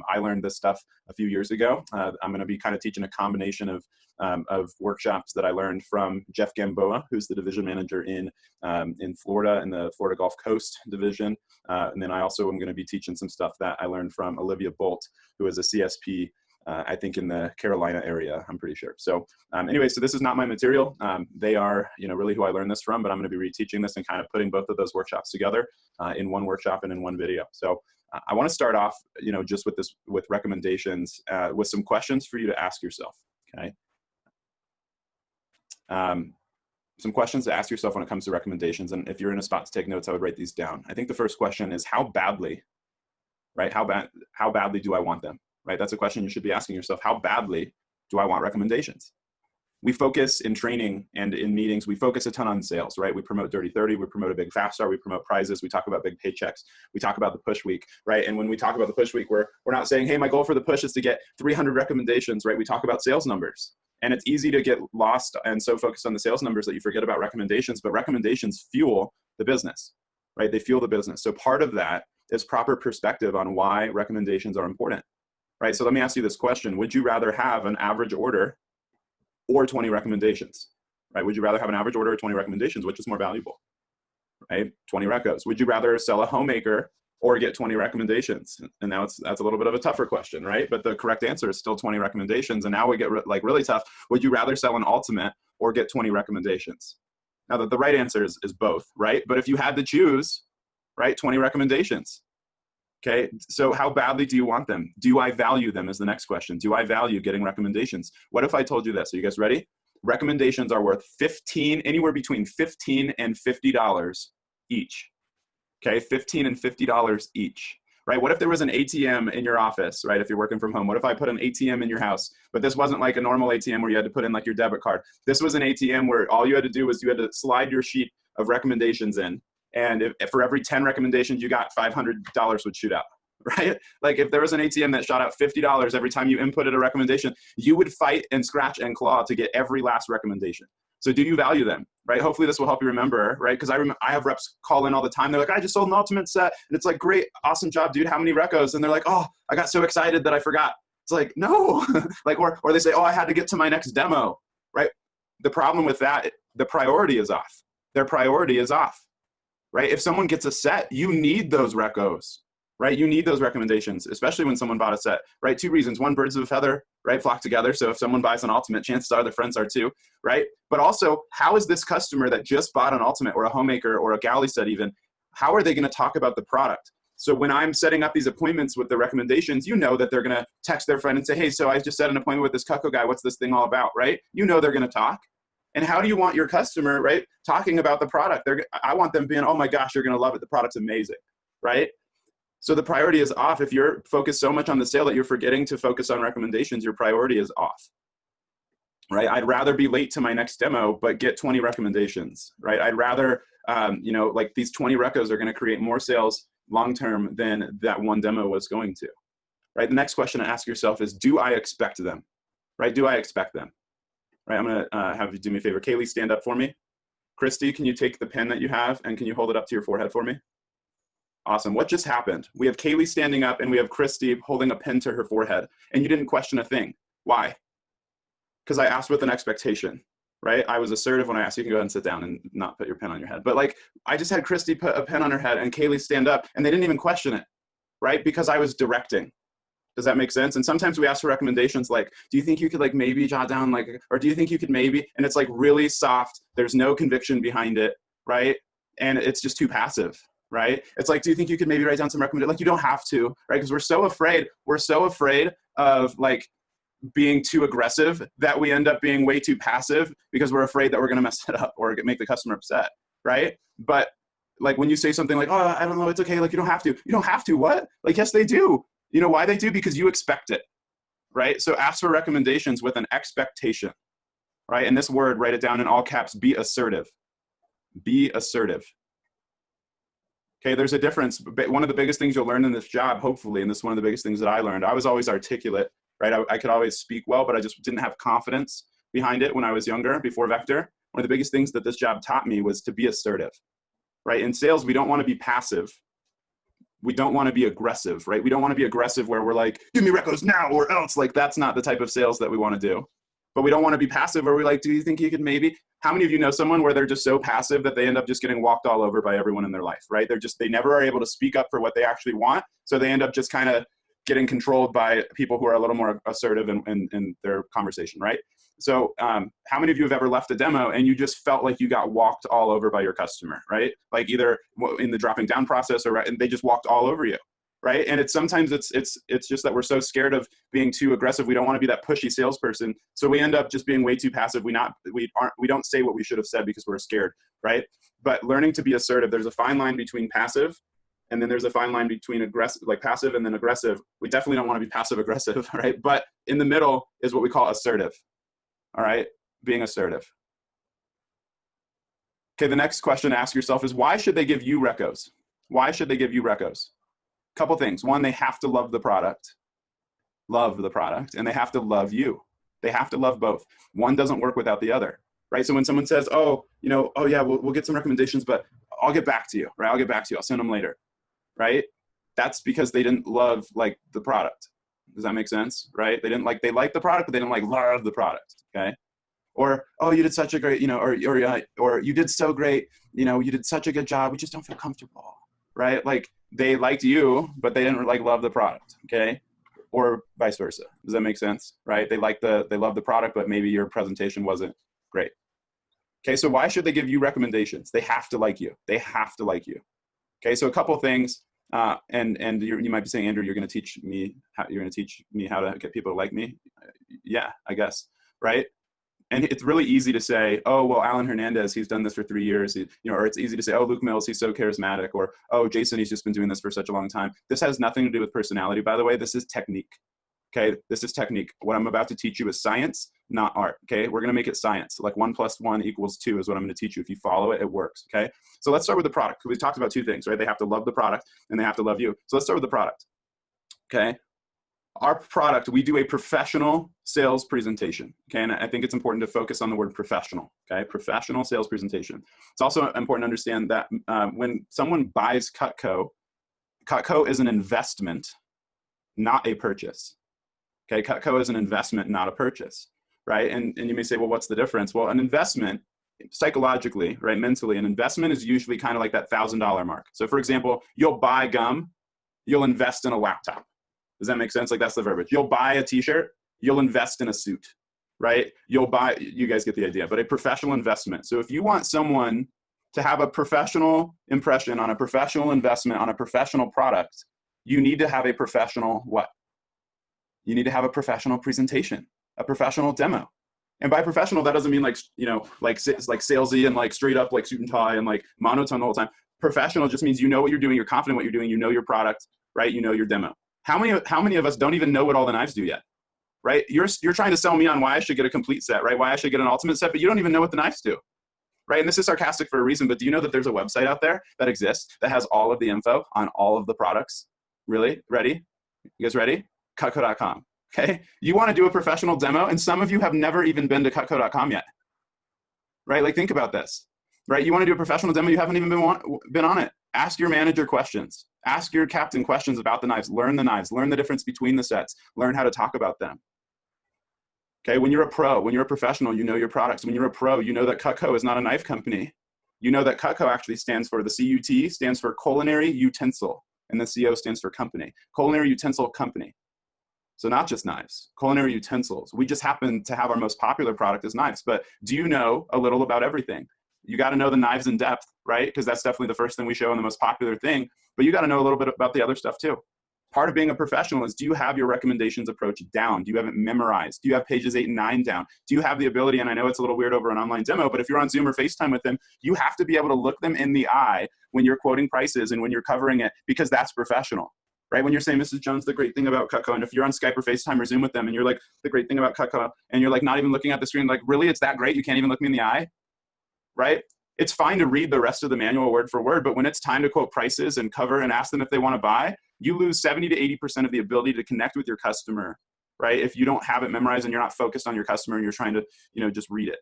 I learned this stuff a few years ago. I'm going to be kind of teaching a combination of workshops that I learned from Jeff Gamboa, who's the division manager in Florida, in the Florida Gulf Coast division. And then I also am going to be teaching some stuff that I learned from Olivia Bolt, who is a CSP, I think in the Carolina area, I'm pretty sure. So anyway, so this is not my material. They are, really who I learned this from, but I'm going to be reteaching this and kind of putting both of those workshops together in one workshop and in one video. So I want to start off, just with recommendations, with some questions for you to ask yourself. Okay. Some questions to ask yourself when it comes to recommendations. And if you're in a spot to take notes, I would write these down. I think the first question is how badly, right? How badly do I want them? Right? That's a question you should be asking yourself. How badly do I want recommendations? We focus in training and in meetings, we focus a ton on sales, right? We promote Dirty 30, we promote a big fast start, we promote prizes, we talk about big paychecks, we talk about the push week, right? And when we talk about the push week, we're not saying, hey, my goal for the push is to get 300 recommendations, right? We talk about sales numbers. And it's easy to get lost and so focused on the sales numbers that you forget about recommendations, but recommendations fuel the business, right? They fuel the business. So part of that is proper perspective on why recommendations are important, right? So let me ask you this question. Would you rather have an average order or 20 recommendations, right? Would you rather have an average order or 20 recommendations? Which is more valuable, right? 20 recos. Would you rather sell a homemaker or get 20 recommendations? And now that's a little bit of a tougher question, right? But the correct answer is still 20 recommendations. And now we get really tough. Would you rather sell an ultimate or get 20 recommendations? Now the right answer is both, right? But if you had to choose, right, 20 recommendations. Okay, so how badly do you want them? Do I value them is the next question. Do I value getting recommendations? What if I told you this? Are you guys ready? Recommendations are worth anywhere between $15 and $50 each. Okay, $15 and $50 each, right? What if there was an ATM in your office, right? If you're working from home, what if I put an ATM in your house, but this wasn't like a normal ATM where you had to put in like your debit card. This was an ATM where all you had to do was you had to slide your sheet of recommendations in. And if for every 10 recommendations you got, $500 would shoot out, right? Like if there was an ATM that shot out $50 every time you inputted a recommendation, you would fight and scratch and claw to get every last recommendation. So do you value them, right? Hopefully this will help you remember, right? Because I have reps call in all the time. They're like, I just sold an ultimate set. And it's like, great, awesome job, dude. How many recos? And they're like, oh, I got so excited that I forgot. It's like, no. Like, or they say, oh, I had to get to my next demo, right? The problem with that, the priority is off. Their priority is off. Right? If someone gets a set, you need those recos, right? You need those recommendations, especially when someone bought a set, right? Two reasons. One, birds of a feather, right? Flock together. So if someone buys an ultimate, chances are their friends are too, right? But also, how is this customer that just bought an ultimate or a homemaker or a galley set even, how are they going to talk about the product? So when I'm setting up these appointments with the recommendations, you know that they're going to text their friend and say, hey, so I just set an appointment with this Cucko guy. What's this thing all about, right? You know they're going to talk. And how do you want your customer, right, talking about the product? I want them being, oh my gosh, you're going to love it. The product's amazing, right? So the priority is off. If you're focused so much on the sale that you're forgetting to focus on recommendations, your priority is off, right? I'd rather be late to my next demo, but get 20 recommendations, right? I'd rather, like these 20 recos are going to create more sales long-term than that one demo was going to, right? The next question to ask yourself is, do I expect them, right? Do I expect them? Right, I'm going to have you do me a favor. Kaylee, stand up for me. Christy, can you take the pen that you have and can you hold it up to your forehead for me? Awesome. What just happened? We have Kaylee standing up and we have Christy holding a pen to her forehead. And you didn't question a thing. Why? Because I asked with an expectation, right? I was assertive when I asked. You can go ahead and sit down and not put your pen on your head. But like, I just had Christy put a pen on her head and Kaylee stand up and they didn't even question it, right? Because I was directing. Does that make sense? And sometimes we ask for recommendations like, do you think you could like maybe jot down like, or do you think you could maybe, and it's like really soft. There's no conviction behind it, right? And it's just too passive, right? It's like, do you think you could maybe write down some recommendations? Like you don't have to, right? Because we're so afraid of like being too aggressive that we end up being way too passive because we're afraid that we're going to mess it up or make the customer upset, right? But like when you say something like, oh, I don't know, it's okay. Like you don't have to. You don't have to, what? Like, yes, they do. You know why they do? Because you expect it, right? So ask for recommendations with an expectation, right? And this word, write it down in all caps, be assertive. Be assertive. Okay, there's a difference. One of the biggest things you'll learn in this job, hopefully, and this is one of the biggest things that I learned, I was always articulate, right? I could always speak well, but I just didn't have confidence behind it when I was younger, before Vector. One of the biggest things that this job taught me was to be assertive, right? In sales, we don't want to be passive. We don't want to be aggressive, right? We don't want to be aggressive where we're like, give me recos now or else. Like, that's not the type of sales that we want to do. But we don't want to be passive where we're like, do you think you could maybe? How many of you know someone where they're just so passive that they end up just getting walked all over by everyone in their life, right? They never are able to speak up for what they actually want. So they end up just kind of getting controlled by people who are a little more assertive in their conversation, right? So how many of you have ever left a demo and you just felt like you got walked all over by your customer, right? Like either in the dropping down process or and they just walked all over you, right? And sometimes it's just that we're so scared of being too aggressive. We don't want to be that pushy salesperson. So we end up just being way too passive. We don't say what we should have said because we're scared, right? But learning to be assertive, there's a fine line between passive and then there's a fine line between aggressive, like passive and then aggressive. We definitely don't want to be passive aggressive, right? But in the middle is what we call assertive. All right, being assertive. Okay, the next question to ask yourself is, why should they give you recos? Why should they give you recos? Couple things. One, they have to love the product, and they have to love you. They have to love both. One doesn't work without the other, right? So when someone says, oh, oh yeah, we'll get some recommendations, but I'll get back to you, right? I'll get back to you. I'll send them later, right? That's because they didn't love like the product. Does that make sense, right? They liked the product, but they didn't love the product, okay? Or, oh, you did such a great, or you did so great, you did such a good job, we just don't feel comfortable, right? Like they liked you, but they didn't love the product, okay? Or vice versa. Does that make sense, right? They love the product, but maybe your presentation wasn't great. Okay, so why should they give you recommendations? They have to like you. They have to like you. Okay, so a couple of things. And you might be saying, Andrew, you're going to teach me how to get people to like me. Yeah, I guess, right? And it's really easy to say, oh, well, Alan Hernandez, he's done this for 3 years, or it's easy to say, oh, Luke Mills, he's so charismatic, or oh, Jason, he's just been doing this for such a long time. This has nothing to do with personality, by the way. This is technique. Okay, this is technique. What I'm about to teach you is science, not art. Okay, we're going to make it science. Like 1 + 1 = 2 is what I'm going to teach you. If you follow it, it works. Okay, so let's start with the product. We talked about 2 things, right? They have to love the product and they have to love you. So let's start with the product. Okay, our product, we do a professional sales presentation. Okay, and I think it's important to focus on the word professional. Okay, professional sales presentation. It's also important to understand that when someone buys Cutco, Cutco is an investment, not a purchase. Okay, Cutco is an investment, not a purchase, right? And you may say, well, what's the difference? Well, an investment, psychologically, right, mentally, an investment is usually kind of like that $1,000 mark. So for example, you'll buy gum, you'll invest in a laptop. Does that make sense? Like that's the verbiage. You'll buy a t-shirt, you'll invest in a suit, right? You guys get the idea, but a professional investment. So if you want someone to have a professional impression on a professional investment on a professional product, you need to have a professional what? You need to have a professional presentation, a professional demo. And by professional, that doesn't mean like salesy and like straight up like suit and tie and like monotone the whole time. Professional just means you know what you're doing, you're confident what you're doing, you know your product, right? You know your demo. How many of us don't even know what all the knives do yet, right? You're trying to sell me on why I should get a complete set, right? Why I should get an ultimate set, but you don't even know what the knives do, right? And this is sarcastic for a reason, but do you know that there's a website out there that exists that has all of the info on all of the products? Really? Ready? You guys ready? Cutco.com. Okay, you want to do a professional demo, and some of you have never even been to Cutco.com yet, right? Like think about this, right? You want to do a professional demo, you haven't even been on it. Ask your manager questions. Ask your captain questions about the knives. Learn the knives. Learn the difference between the sets. Learn how to talk about them. Okay, when you're a pro, when you're a professional, you know your products. When you're a pro, you know that Cutco is not a knife company. You know that Cutco actually stands for, the CUT stands for culinary utensil, and the CO stands for company. Culinary utensil company. So not just knives, culinary utensils. We just happen to have our most popular product as knives, but do you know a little about everything? You got to know the knives in depth, right? Because that's definitely the first thing we show and the most popular thing, but you got to know a little bit about the other stuff too. Part of being a professional is, do you have your recommendations approach down? Do you have it memorized? Do you have pages 8 and 9 down? Do you have the ability, and I know it's a little weird over an online demo, but if you're on Zoom or FaceTime with them, you have to be able to look them in the eye when you're quoting prices and when you're covering it, because that's professional. Right? When you're saying, Mrs. Jones, the great thing about Cutco, and if you're on Skype or FaceTime or Zoom with them and you're like, the great thing about Cutco, and you're like not even looking at the screen, like, really, it's that great? You can't even look me in the eye? Right? It's fine to read the rest of the manual word for word, but when it's time to quote prices and cover and ask them if they want to buy, you lose 70 to 80% of the ability to connect with your customer, right? If you don't have it memorized and you're not focused on your customer and you're trying to, just read it,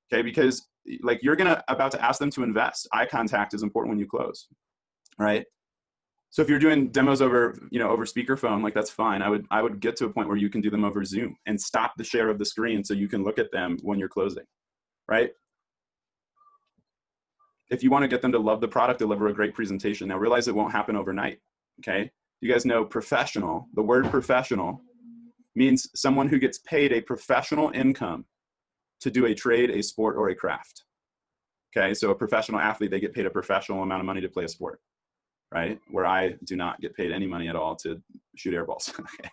okay? Because like you're about to ask them to invest. Eye contact is important when you close, right? So if you're doing demos over, over speakerphone, like that's fine. I would get to a point where you can do them over Zoom and stop the share of the screen so you can look at them when you're closing, right? If you want to get them to love the product, deliver a great presentation. Now realize it won't happen overnight, okay? You guys know professional, the word professional means someone who gets paid a professional income to do a trade, a sport, or a craft. Okay, so a professional athlete, they get paid a professional amount of money to play a sport, right? Where I do not get paid any money at all to shoot air balls. Okay.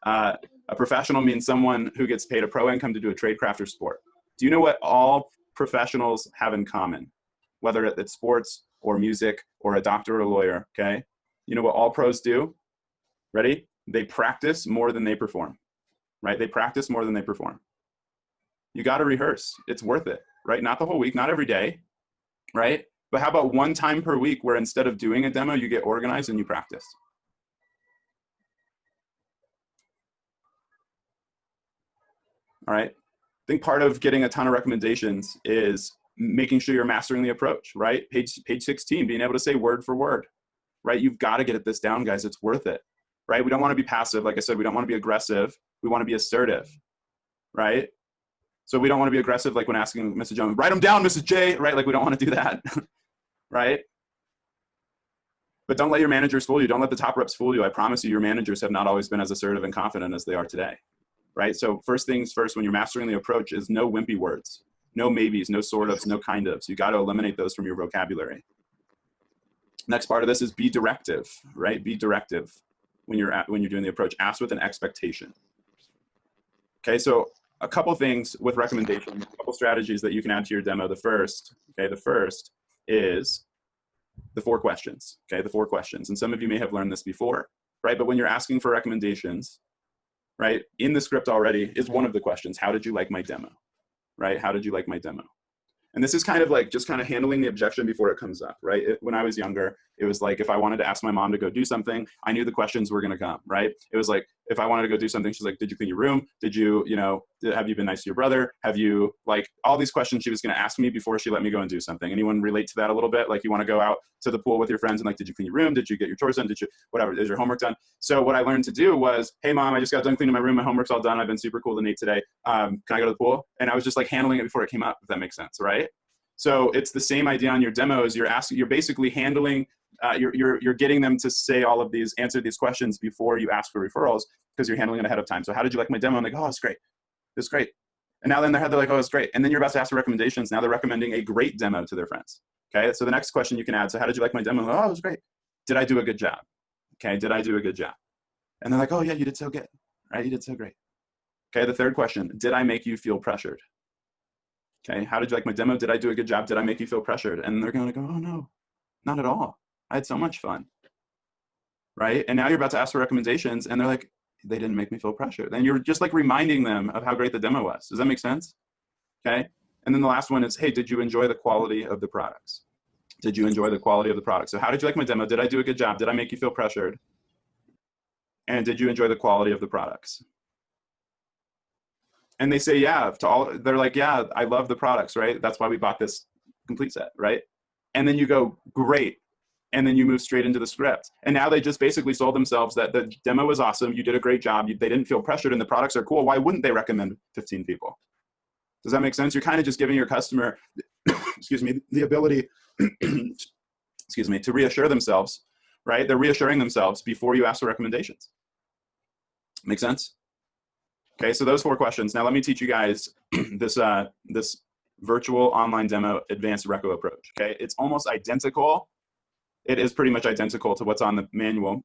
A professional means someone who gets paid a pro income to do a trade, craft, or sport. Do you know what all professionals have in common? Whether it's sports or music or a doctor or a lawyer, okay? You know what all pros do? Ready? They practice more than they perform, right? They practice more than they perform. You got to rehearse. It's worth it, right? Not the whole week, not every day, right? But how about one time per week where instead of doing a demo, you get organized and you practice? All right. I think part of getting a ton of recommendations is making sure you're mastering the approach, right? Page 16, being able to say word for word, right? You've got to get this down, guys. It's worth it, right? We don't want to be passive. Like I said, we don't want to be aggressive. We want to be assertive, right? So we don't want to be aggressive, like when asking Mrs. Jones, write them down, Mrs. J, right? Like we don't want to do that, right? But don't let your managers fool you. Don't let the top reps fool you. I promise you, your managers have not always been as assertive and confident as they are today, right? So first things first, when you're mastering the approach is no wimpy words, no maybes, no sort ofs, no kind ofs. You got to eliminate those from your vocabulary. Next part of this is be directive, right? Be directive when you're doing the approach. Ask with an expectation. Okay, so a couple things with recommendations, a couple strategies that you can add to your demo. The first is the 4 questions, okay, the 4 questions. And some of you may have learned this before, right? But when you're asking for recommendations, right, in the script already is one of the questions. How did you like my demo, right? How did you like my demo? And this is kind of like just kind of handling the objection before it comes up, right? When I was younger, it was like if I wanted to ask my mom to go do something, I knew the questions were going to come, right? It was like if I wanted to go do something, she's like, did you clean your room? Did you, have you been nice to your brother? Have you, like, all these questions she was going to ask me before she let me go and do something. Anyone relate to that a little bit? Like you want to go out to the pool with your friends and like, did you clean your room? Did you get your chores done? Did you, whatever, is your homework done? So what I learned to do was, hey mom, I just got done cleaning my room. My homework's all done. I've been super cool to Nate today. Can I go to the pool? And I was just like handling it before it came up, if that makes sense, right? So it's the same idea on your demos. You're basically handling, you're getting them to say all of these, answer these questions before you ask for referrals because you're handling it ahead of time. So how did you like my demo? I'm like, oh, it's great. It's great. And now then they're like, oh, it's great. And then you're about to ask for recommendations. Now they're recommending a great demo to their friends. Okay. So the next question you can add. So how did you like my demo? Oh, it was great. Did I do a good job? Okay. Did I do a good job? And they're like, oh yeah, you did so good. Right. You did so great. Okay. The third question, did I make you feel pressured? Okay, how did you like my demo? Did I do a good job? Did I make you feel pressured? And they're going to go, oh no, not at all. I had so much fun, right? And now you're about to ask for recommendations and they're like, they didn't make me feel pressured. Then you're just like reminding them of how great the demo was. Does that make sense? Okay. And then the last one is, hey, did you enjoy the quality of the products? Did you enjoy the quality of the products? So how did you like my demo? Did I do a good job? Did I make you feel pressured? And did you enjoy the quality of the products? And they say, yeah, they're like, yeah, I love the products, right? That's why we bought this complete set, right? And then you go, great. And then you move straight into the script. And now they just basically sold themselves that the demo was awesome. You did a great job. They didn't feel pressured and the products are cool. Why wouldn't they recommend 15 people? Does that make sense? You're kind of just giving your customer, excuse me, the ability, excuse me, to reassure themselves, right? They're reassuring themselves before you ask for recommendations. Make sense? Okay, so those 4 questions. Now let me teach you guys this virtual online demo advanced reco approach. Okay, it's almost identical. It is pretty much identical to what's on the manual,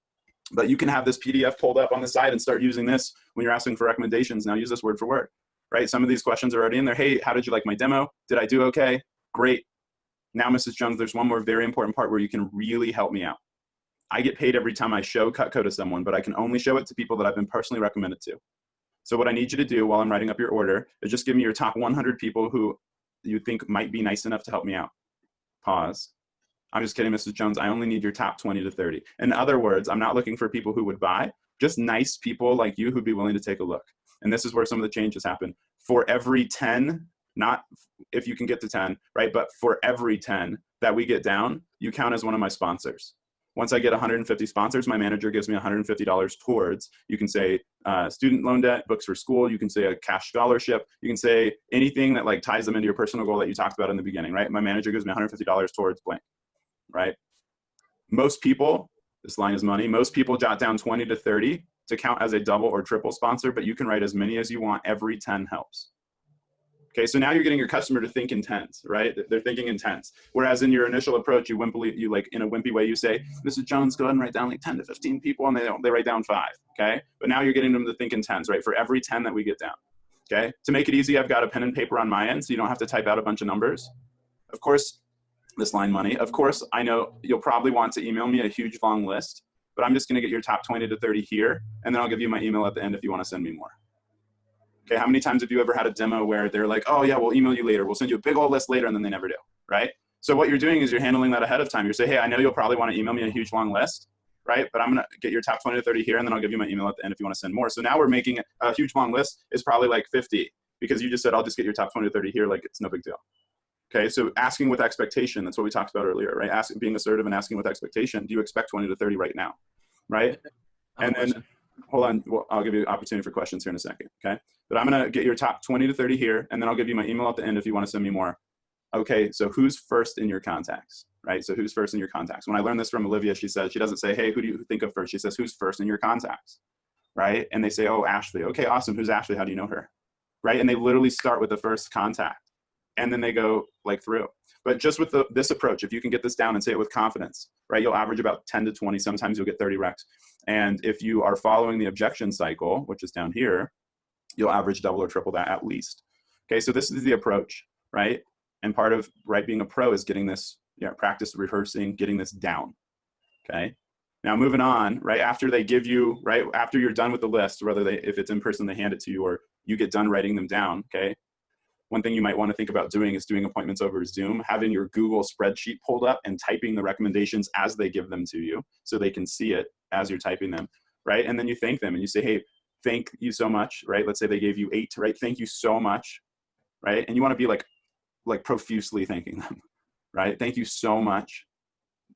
but you can have this PDF pulled up on the side and start using this when you're asking for recommendations. Now use this word for word, right? Some of these questions are already in there. Hey, how did you like my demo? Did I do okay? Great. Now, Mrs. Jones, there's one more very important part where you can really help me out. I get paid every time I show Cutco to someone, but I can only show it to people that I've been personally recommended to. So what I need you to do while I'm writing up your order is just give me your top 100 people who you think might be nice enough to help me out. Pause. I'm just kidding, Mrs. Jones. I only need your top 20 to 30. In other words, I'm not looking for people who would buy, just nice people like you who'd be willing to take a look. And this is where some of the changes happen. For every 10, not if you can get to 10, right? But for every 10 that we get down, you count as one of my sponsors. Once I get 150 sponsors, my manager gives me $150 towards, you can say student loan debt, books for school, you can say a cash scholarship, you can say anything that like ties them into your personal goal that you talked about in the beginning, right? My manager gives me $150 towards blank, right? Most people, this line is money, most people jot down 20 to 30 to count as a double or triple sponsor, but you can write as many as you want. Every 10 helps. Okay, so now you're getting your customer to think in tens, right? They're thinking in tens. Whereas in your initial approach, you like in a wimpy way, you say, Mrs. Jones, go ahead and write down like 10 to 15 people, and they write down 5, okay? But now you're getting them to think in tens, right? For every 10 that we get down, okay? To make it easy, I've got a pen and paper on my end, so you don't have to type out a bunch of numbers. Of course, this line money, of course, I know you'll probably want to email me a huge long list, but I'm just gonna get your top 20 to 30 here, and then I'll give you my email at the end if you wanna send me more. Okay, how many times have you ever had a demo where they're like, oh yeah, we'll email you later. We'll send you a big old list later, and then they never do, right? So what you're doing is you're handling that ahead of time. You're saying, hey, I know you'll probably want to email me a huge long list, right? But I'm going to get your top 20 to 30 here, and then I'll give you my email at the end if you want to send more. So now we're making a huge long list is probably like 50 because you just said, I'll just get your top 20 to 30 here. Like it's no big deal. Okay, so asking with expectation, that's what we talked about earlier, right? Being assertive and asking with expectation. Do you expect 20 to 30 right now, right? And then, hold on, well, I'll give you an opportunity for questions here in a second, okay? But I'm gonna get your top 20 to 30 here, and then I'll give you my email at the end if you wanna send me more. Okay, so who's first in your contacts, right? So who's first in your contacts? When I learned this from Olivia, she said, she doesn't say, hey, who do you think of first? She says, who's first in your contacts, right? And they say, oh, Ashley. Okay, awesome, who's Ashley? How do you know her, right? And they literally start with the first contact, and then they go like through. But just with this approach, if you can get this down and say it with confidence, right, you'll average about 10 to 20, sometimes you'll get 30 recs. And if you are following the objection cycle, which is down here, you'll average double or triple that at least. Okay, so this is the approach, right? And part of being a pro is getting this, practice rehearsing, getting this down, okay? Now moving on, right, after they give you, right, after you're done with the list, whether if it's in person, they hand it to you or you get done writing them down, okay? One thing you might want to think about doing is doing appointments over Zoom, having your Google spreadsheet pulled up and typing the recommendations as they give them to you so they can see it as you're typing them, right? And then you thank them and you say, hey, thank you so much, right? Let's say they gave you 8, right? Thank you so much, right? And you want to be like profusely thanking them, right? Thank you so much.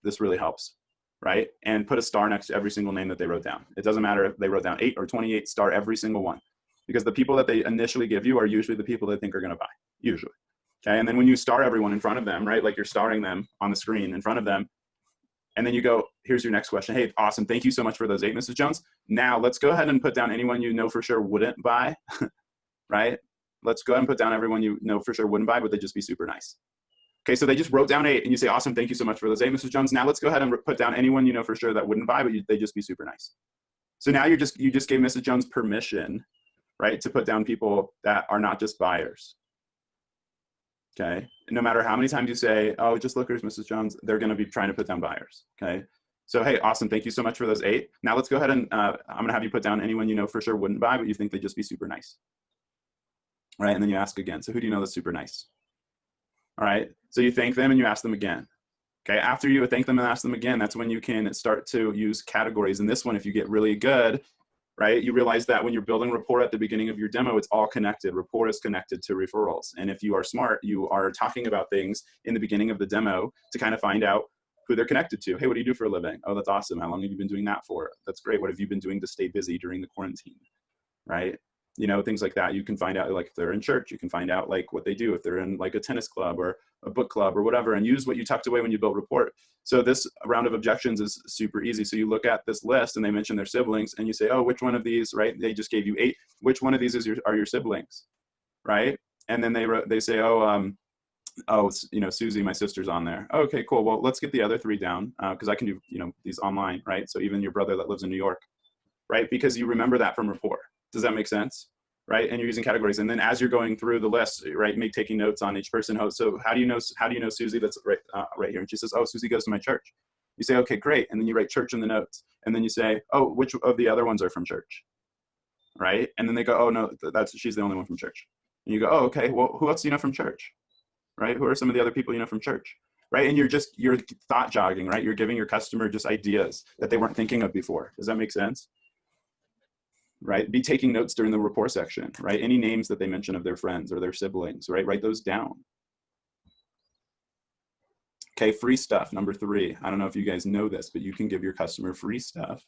This really helps, right? And put a star next to every single name that they wrote down. It doesn't matter if they wrote down 8 or 28, star every single one. Because the people that they initially give you are usually the people they think are going to buy, usually. Okay, and then when you star everyone in front of them, right, like you're starring them on the screen in front of them, and then you go, here's your next question. Hey, awesome, thank you so much for those 8, Mrs. Jones. Now let's go ahead and put down anyone you know for sure wouldn't buy, right? Let's go ahead and put down everyone you know for sure wouldn't buy, but they'd just be super nice. Okay, so they just wrote down 8, and you say, awesome, thank you so much for those 8, Mrs. Jones. Now let's go ahead and put down anyone you know for sure that wouldn't buy, but they'd just be super nice. So now you just gave Mrs. Jones permission, right, to put down people that are not just buyers, okay? And no matter how many times you say, oh, just lookers, Mrs. Jones, they're gonna be trying to put down buyers, okay? So, hey, awesome, thank you so much for those 8. Now let's go ahead and I'm gonna have you put down anyone you know for sure wouldn't buy, but you think they'd just be super nice, right? And then you ask again, so who do you know that's super nice? All right, so you thank them and you ask them again. Okay, after you thank them and ask them again, that's when you can start to use categories. And this one, if you get really good, right, you realize that when you're building rapport at the beginning of your demo, it's all connected. Rapport is connected to referrals. And if you are smart, you are talking about things in the beginning of the demo to kind of find out who they're connected to. Hey, what do you do for a living? Oh, that's awesome. How long have you been doing that for? That's great. What have you been doing to stay busy during the quarantine, right? You know, things like that. You can find out, like, if they're in church, you can find out like what they do, if they're in like a tennis club or a book club or whatever, and use what you tucked away when you build rapport. So this round of objections is super easy. So you look at this list and they mention their siblings and you say, oh, which one of these, right? They just gave you 8. Which one of these are your siblings, right? And then they say, oh, you know, Susie, my sister's on there. Okay, cool. Well, let's get the other 3 down because I can do, you know, these online, right? So even your brother that lives in New York, right? Because you remember that from rapport. Does that make sense? Right? And you're using categories. And then as you're going through the list, right, taking notes on each person. So how do you know Susie that's right here? And she says, oh, Susie goes to my church. You say, okay, great. And then you write church in the notes. And then you say, oh, which of the other ones are from church? Right? And then they go, oh, no, she's the only one from church. And you go, oh, okay, well, who else do you know from church? Right? Who are some of the other people you know from church? Right? And you're thought jogging, right? You're giving your customer just ideas that they weren't thinking of before. Does that make sense? Right? Be taking notes during the rapport section, right? Any names that they mention of their friends or their siblings, right? Write those down. Okay, free stuff, number 3. I don't know if you guys know this, but you can give your customer free stuff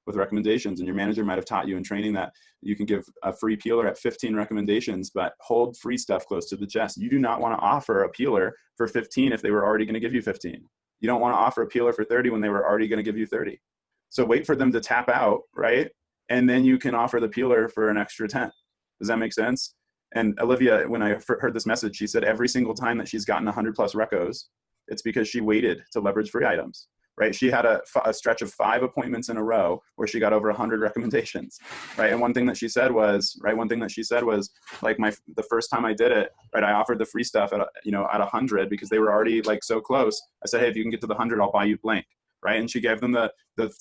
with recommendations, and your manager might have taught you in training that you can give a free peeler at 15 recommendations, but hold free stuff close to the chest. You do not want to offer a peeler for 15 if they were already going to give you 15. You don't want to offer a peeler for 30 when they were already going to give you 30. So wait for them to tap out, right? And then you can offer the peeler for an extra 10. Does that make sense? And Olivia, when I heard this message, she said every single time that she's gotten 100 plus recos, it's because she waited to leverage free items, right? She had a stretch of 5 appointments in a row where she got over 100 recommendations, right? And one thing that she said was, like the first time I did it, right, I offered the free stuff at 100 because they were already like so close. I said, hey, if you can get to the 100, I'll buy you blank, right? And she gave them the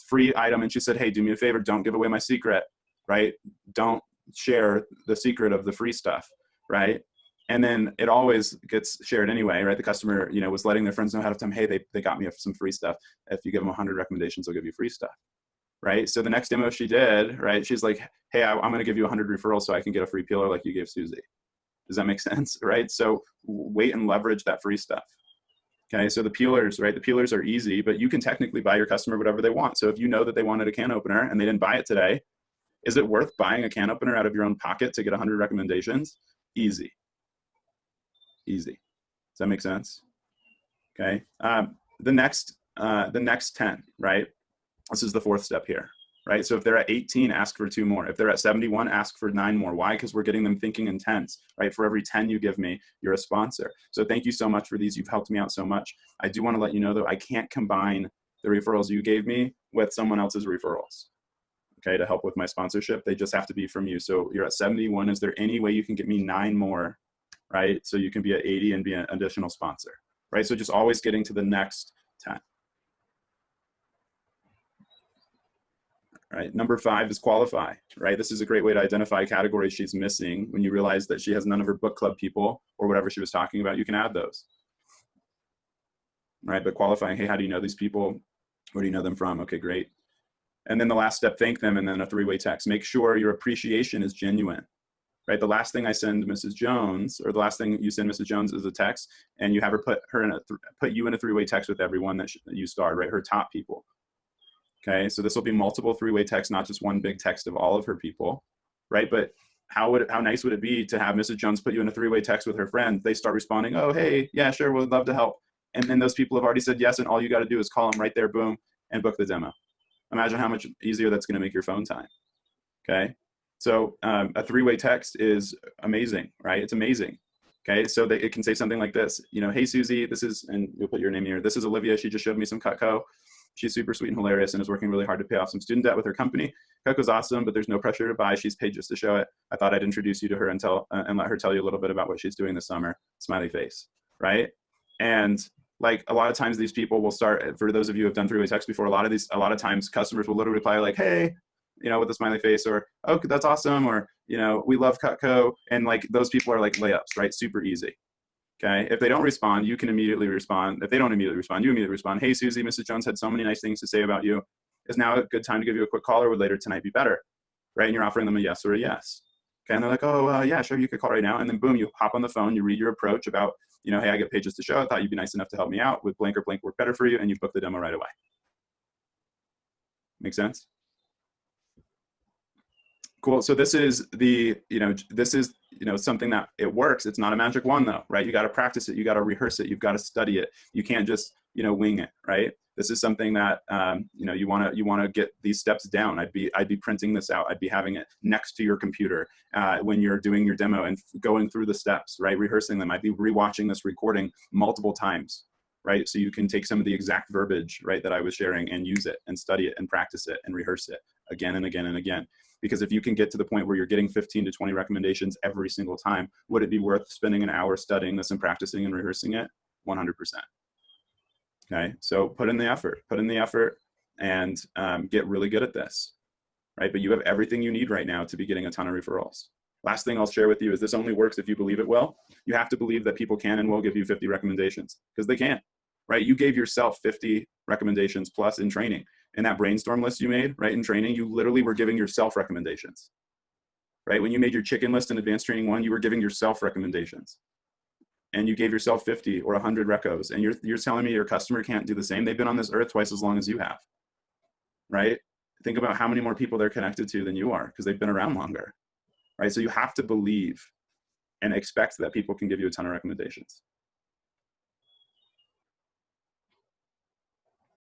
free item, and she said, hey, do me a favor, don't give away my secret, right? Don't share the secret of the free stuff, right? And then it always gets shared anyway, right? The customer, was letting their friends know ahead of time, hey, they got me some free stuff. If you give them 100 recommendations, they'll give you free stuff, right? So the next demo she did, right, she's like, hey, I'm going to give you 100 referrals so I can get a free peeler like you gave Susie. Does that make sense, right? So wait and leverage that free stuff. Okay, so the peelers, right? The peelers are easy, but you can technically buy your customer whatever they want. So if you know that they wanted a can opener and they didn't buy it today, is it worth buying a can opener out of your own pocket to get 100 recommendations? Easy. Easy. Does that make sense? Okay. The next 10, right? This is the 4th step here, right? So if they're at 18, ask for 2 more. If they're at 71, ask for 9 more. Why? Because we're getting them thinking in tens, right? For every 10 you give me, you're a sponsor. So thank you so much for these. You've helped me out so much. I do want to let you know, though, I can't combine the referrals you gave me with someone else's referrals, okay, to help with my sponsorship. They just have to be from you. So you're at 71. Is there any way you can get me 9 more, right? So you can be at 80 and be an additional sponsor, right? So just always getting to the next 10. Right. Number 5 is qualify, right? This is a great way to identify categories she's missing. When you realize that she has none of her book club people or whatever she was talking about, you can add those, right? But qualifying, hey, how do you know these people? Where do you know them from? Okay, great. And then the last step, thank them, and then a 3-way text. Make sure your appreciation is genuine, right? The last thing I send Mrs. Jones, or the last thing you send Mrs. Jones is a text, and you have her put you in a 3-way text with everyone that you starred, right? Her top people. Okay, so this will be multiple 3-way texts, not just one big text of all of her people, right? But how nice would it be to have Mrs. Jones put you in a 3-way text with her friend? They start responding, oh, hey, yeah, sure, we'd love to help. And then those people have already said yes, and all you got to do is call them right there, boom, and book the demo. Imagine how much easier that's going to make your phone time. Okay, so a 3-way text is amazing, right? It's amazing. Okay, so it can say something like this, hey, Susie, this is, and you'll put your name here. This is Olivia. She just showed me some Cutco. She's super sweet and hilarious and is working really hard to pay off some student debt with her company. Cutco's awesome, but there's no pressure to buy. She's paid just to show it. I thought I'd introduce you to her and let her tell you a little bit about what she's doing this summer. Smiley face, right? And like a lot of times these people will start, for those of you who have done 3-way text before, a lot of times customers will literally reply like, hey, with a smiley face, or, oh, that's awesome, or, we love Cutco. And like those people are like layups, right? Super easy. Okay, if they don't respond, you can immediately respond. If they don't immediately respond, you immediately respond. Hey, Susie, Mrs. Jones had so many nice things to say about you. Is now a good time to give you a quick call, or would later tonight be better? Right, and you're offering them a yes or a yes. Okay, and they're like, oh, yeah, sure, you could call right now. And then boom, you hop on the phone, you read your approach about, hey, I get pages to show. I thought you'd be nice enough to help me out. Would blank or blank work better for you? And you book the demo right away. Make sense? Cool. So this is something that it works. It's not a magic wand though, right? You got to practice it. You got to rehearse it. You've got to study it. You can't just, wing it, right? This is something that, you want to get these steps down. I'd be printing this out. I'd be having it next to your computer when you're doing your demo and going through the steps, right? Rehearsing them. I'd be rewatching this recording multiple times, right? So you can take some of the exact verbiage, right, that I was sharing and use it and study it and practice it and rehearse it again and again and again. Because if you can get to the point where you're getting 15 to 20 recommendations every single time, would it be worth spending an hour studying this and practicing and rehearsing it? 100%. Okay, so put in the effort and get really good at this, right? But you have everything you need right now to be getting a ton of referrals. Last thing I'll share with you is this only works if you believe it will. You have to believe that people can and will give you 50 recommendations, because they can, right? You gave yourself 50 recommendations plus in training. In that brainstorm list you made, right, in training, you literally were giving yourself recommendations, right? When you made your chicken list in advanced training 1, you were giving yourself recommendations. and you gave yourself 50 or 100 recos, and you're telling me your customer can't do the same? They've been on this earth twice as long as you have, right? Think about how many more people they're connected to than you are because they've been around longer, right? So you have to believe and expect that people can give you a ton of recommendations.